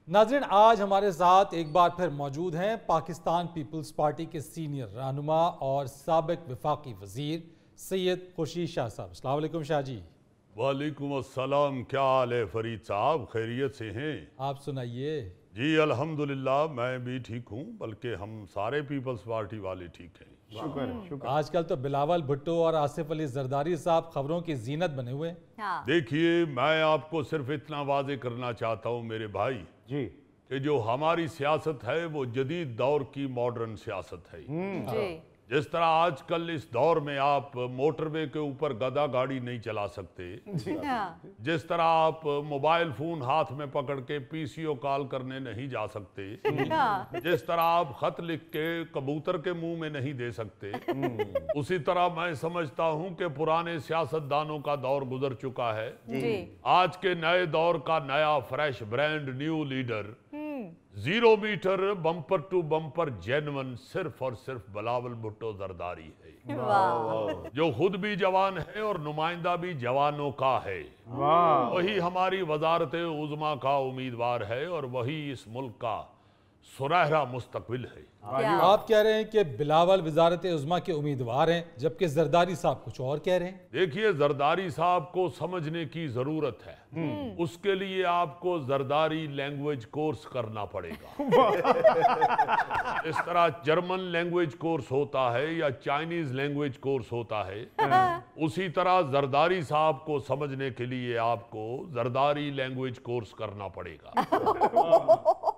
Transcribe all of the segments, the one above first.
नाज़रीन, आज हमारे साथ एक बार फिर मौजूद हैं पाकिस्तान पीपल्स पार्टी के सीनियर रहनुमा और साबिक वफाकी वजीर सैयद खुर्शीद शाह साहब। अस्सलाम वालेकुम शाह जी। वालेकुम अस्सलाम। क्या हाल है फरीद साहब, खैरियत से हैं? आप सुनाइए। जी अल्हम्दुलिल्लाह, मैं भी ठीक हूँ, बल्कि हम सारे पीपल्स पार्टी वाले ठीक हैं। शुक्र। आजकल तो बिलावल भुट्टो और आसिफ अली जरदारी साहब खबरों की जीनत बने हुए हैं। हाँ। देखिए, मैं आपको सिर्फ इतना वाजे करना चाहता हूँ मेरे भाई जी कि जो हमारी सियासत है वो जदीद दौर की मॉडर्न सियासत है। जी। जिस तरह आजकल इस दौर में आप मोटरवे के ऊपर गधा गाड़ी नहीं चला सकते, हाँ। जिस तरह आप मोबाइल फोन हाथ में पकड़ के पीसीओ कॉल करने नहीं जा सकते, हाँ। जिस तरह आप खत लिख के कबूतर के मुंह में नहीं दे सकते, उसी तरह मैं समझता हूं कि पुराने सियासतदानों का दौर गुजर चुका है। जी। आज के नए दौर का नया fresh brand new leader 0 metre bumper to bumper genuine सिर्फ और सिर्फ बिलावल भुट्टो जरदारी है, वाह। जो खुद भी जवान है और नुमाइंदा भी जवानों का है। वाह। वही हमारी वजारत उज़्मा का उम्मीदवार है और वही इस मुल्क का सुनहरा मुस्तकबिल है। आप कह रहे हैं कि बिलावल वजारत उज़्मा के उम्मीदवार हैं, जबकि जरदारी साहब कुछ और कह रहे हैं। देखिए, जरदारी साहब को समझने की जरूरत है। उसके लिए आपको जरदारी लैंग्वेज कोर्स करना पड़ेगा। इस तरह जर्मन लैंग्वेज कोर्स होता है या चाइनीज लैंग्वेज कोर्स होता है, उसी तरह जरदारी साहब को समझने के लिए आपको जरदारी लैंग्वेज कोर्स करना पड़ेगा।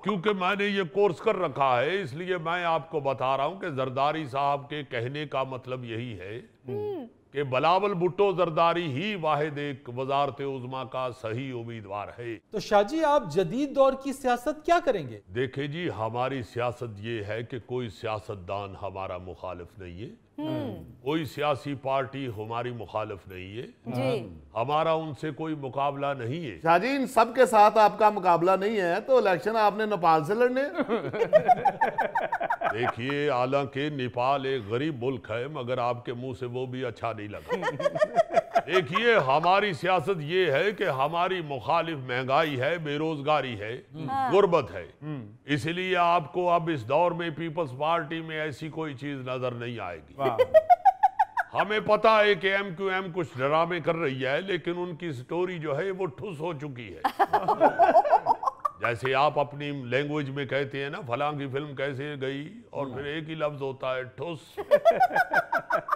क्योंकि मैंने ये कोर्स कर रखा है, इसलिए मैं आपको बता रहा हूं कि जरदारी साहब के कहने का मतलब यही है कि बिलावल भुट्टो जरदारी ही वाहिद एक वजारत उज़्मा का सही उम्मीदवार है। तो शाह जी, आप जदीद दौर की सियासत क्या करेंगे? देखिए जी, हमारी सियासत ये है कि कोई सियासतदान हमारा मुखालिफ नहीं है, कोई सियासी पार्टी हमारी मुखालिफ नहीं है, जी। हमारा उनसे कोई मुकाबला नहीं है। शाह जी, इन सब के साथ आपका मुकाबला नहीं है तो इलेक्शन आपने नेपाल से लड़ने। देखिए, हालांकि नेपाल एक गरीब मुल्क है, मगर आपके मुंह से वो भी अच्छा नहीं लगा। देखिए, हमारी सियासत ये है कि हमारी मुखालिफ महंगाई है, बेरोजगारी है, गुर्बत है। इसलिए आपको अब इस दौर में पीपल्स पार्टी में ऐसी कोई चीज नजर नहीं आएगी। हमें पता है कि MQM कुछ ड्रामे कर रही है, लेकिन उनकी स्टोरी जो है वो ठुस हो चुकी है। जैसे आप अपनी लैंग्वेज में कहते हैं ना, फलां की फिल्म कैसे गई, और फिर एक ही लफ्ज होता है ठुस।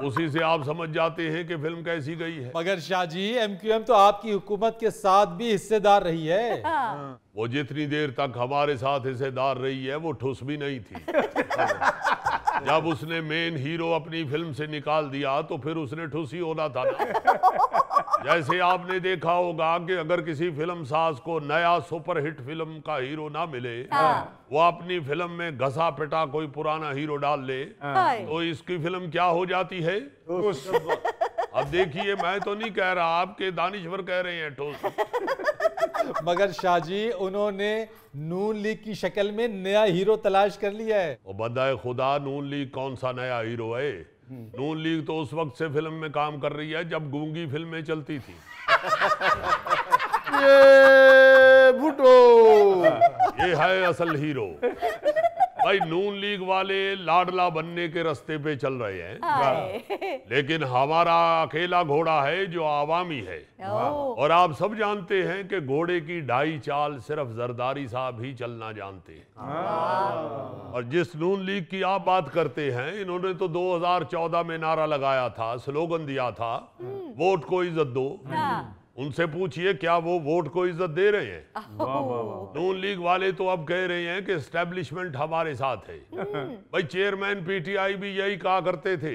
उसी से आप समझ जाते हैं कि फिल्म कैसी गई है। मगर शाह जी, MQM तो आपकी हुकूमत के साथ भी हिस्सेदार रही है। वो जितनी देर तक हमारे साथ हिस्सेदार रही है वो ठुस भी नहीं थी। जब उसने मेन हीरो अपनी फिल्म से निकाल दिया तो फिर उसने ठुस ही होना था ना। जैसे आपने देखा होगा कि अगर किसी फिल्म साज को नया सुपरहिट फिल्म का हीरो ना मिले, वो अपनी फिल्म में घसा पिटा कोई पुराना हीरो डाल ले, तो इसकी फिल्म क्या हो जाती है? अब देखिए, मैं तो नहीं कह रहा, आपके दानिश्वर कह रहे हैं ठोस। मगर शाह जी, उन्होंने नून लीग की शक्ल में नया हीरो तलाश कर लिया है। वो बंदा खुदा, नून लीग कौन सा नया हीरो है? नून लीग तो उस वक्त से फिल्म में काम कर रही है जब गूंगी फिल्में चलती थी। ये भुट्टो, ये है असल हीरो। भाई, नून लीग वाले लाडला बनने के रास्ते पे चल रहे हैं, लेकिन हमारा अकेला घोड़ा है जो आवामी है। और आप सब जानते हैं कि घोड़े की ढाई चाल सिर्फ जरदारी साहब ही चलना जानते हैं। और जिस नून लीग की आप बात करते हैं, इन्होंने तो 2014 में नारा लगाया था, स्लोगन दिया था, वोट को इज्जत दो। उनसे पूछिए, क्या वो वोट को इज्जत दे रहे हैं? नून लीग वाले तो अब कह रहे हैं कि एस्टेब्लिशमेंट हमारे साथ है। भाई, चेयरमैन PTI भी यही कहा करते थे।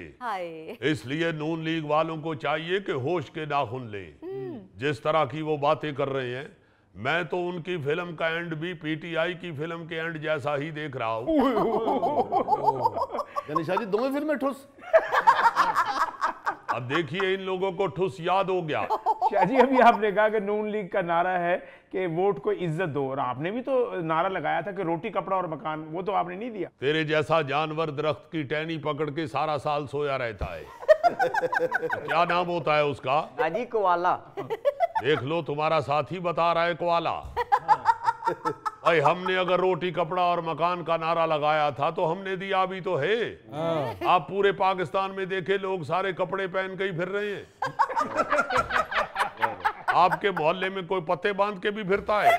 इसलिए नून लीग वालों को चाहिए कि होश के नाखून लें। जिस तरह की वो बातें कर रहे हैं, मैं तो उनकी फिल्म का एंड भी PTI की फिल्म के एंड जैसा ही देख रहा हूँ। यानी शाह जी, दोनों फिल्में ठुस। अब देखिए, इन लोगों को ठुस याद हो गया। शाह जी, अभी आपने कहा कि नून लीग का नारा है कि वोट को इज्जत दो, और आपने भी तो नारा लगाया था कि रोटी कपड़ा और मकान, वो तो आपने नहीं दिया। तेरे जैसा जानवर दरख्त की टहनी पकड़ के सारा साल सोया रहता है। क्या नाम होता है उसका? गाजी कोवाला। देख लो, तुम्हारा साथी बता रहा है कोआला। भाई हमने अगर रोटी कपड़ा और मकान का नारा लगाया था तो हमने दिया भी तो है। आप पूरे पाकिस्तान में देखे लोग सारे कपड़े पहन के ही फिर रहे हैं। आपके मोहल्ले में कोई पत्ते बांध के भी फिरता है,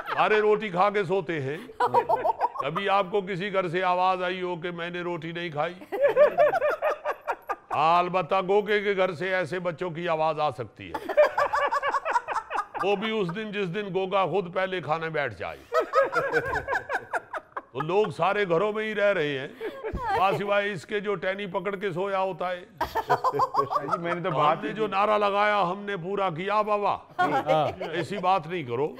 सारे रोटी खा के सोते हैं। कभी आपको किसी घर से आवाज आई हो कि मैंने रोटी नहीं खाई? अलबत्ता गोगे के घर से ऐसे बच्चों की आवाज आ सकती है, वो भी उस दिन जिस दिन गोगा खुद पहले खाने बैठ जाए। तो लोग सारे घरों में ही रह रहे हैं, सिवाय इसके जो टैनी पकड़ के सोया होता है। जी मैंने तो बात हमने जो नारा लगाया हमने पूरा किया बाबा, ऐसी बात नहीं करो।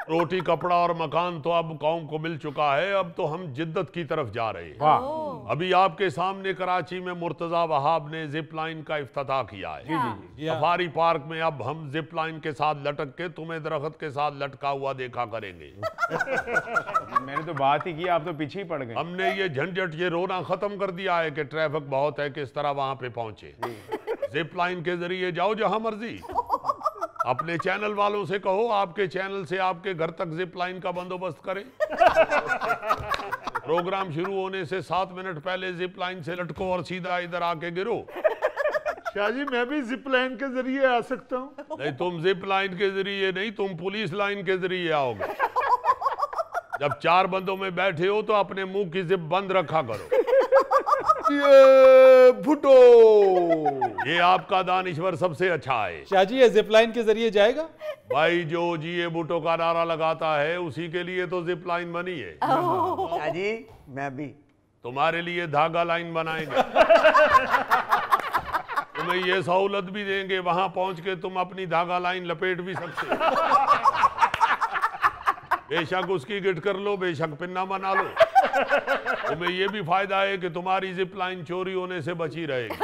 रोटी कपड़ा और मकान तो अब कौम को मिल चुका है, अब तो हम जिद्दत की तरफ जा रहे हैं। वाह। अभी आपके सामने कराची में मुर्तजा वहाब ने जिप लाइन का इफ्तिताह किया है। जी। सफारी पार्क में अब हम जिप लाइन के साथ लटक के तुम्हें दरख्त के साथ लटका हुआ देखा करेंगे। मैंने तो बात ही की, आप तो पीछे ही पड़ गए। हमने ये झंझट ये रोना खत्म कर दिया है कि ट्रैफिक बहुत है, किस तरह वहां पे पहुंचे। जिप लाइन के जरिए जाओ जहां मर्जी। अपने चैनल वालों से कहो आपके चैनल से आपके घर तक जिप लाइन का बंदोबस्त करें। प्रोग्राम शुरू होने से 7 मिनट पहले जिप लाइन से लटको और सीधा इधर आके गिरो। शाह जी मैं भी जिप लाइन के जरिए आ सकता हूँ? नहीं, तुम जिप लाइन के जरिए नहीं, तुम पुलिस लाइन के जरिए आओगे। जब 4 बंदों में बैठे हो तो अपने मुंह की जिप बंद रखा करो। ये भुट्टो, ये आपका दानिश्वर सबसे अच्छा है। शाह जी ये जिप लाइन के जरिए जाएगा? भाई जो जिए बूटो का नारा लगाता है उसी के लिए तो जिप लाइन बनी है। शाह जी मैं भी तुम्हारे लिए धागा लाइन बनाएंगे। तुम्हें ये सहूलत भी देंगे, वहां पहुंच के तुम अपनी धागा लाइन लपेट भी सकते हो। बेशक उसकी गिट कर लो, बेशक पिन्ना बना लो। तुम्हें ये भी फायदा है कि तुम्हारी जिप लाइन चोरी होने से बची रहेगी।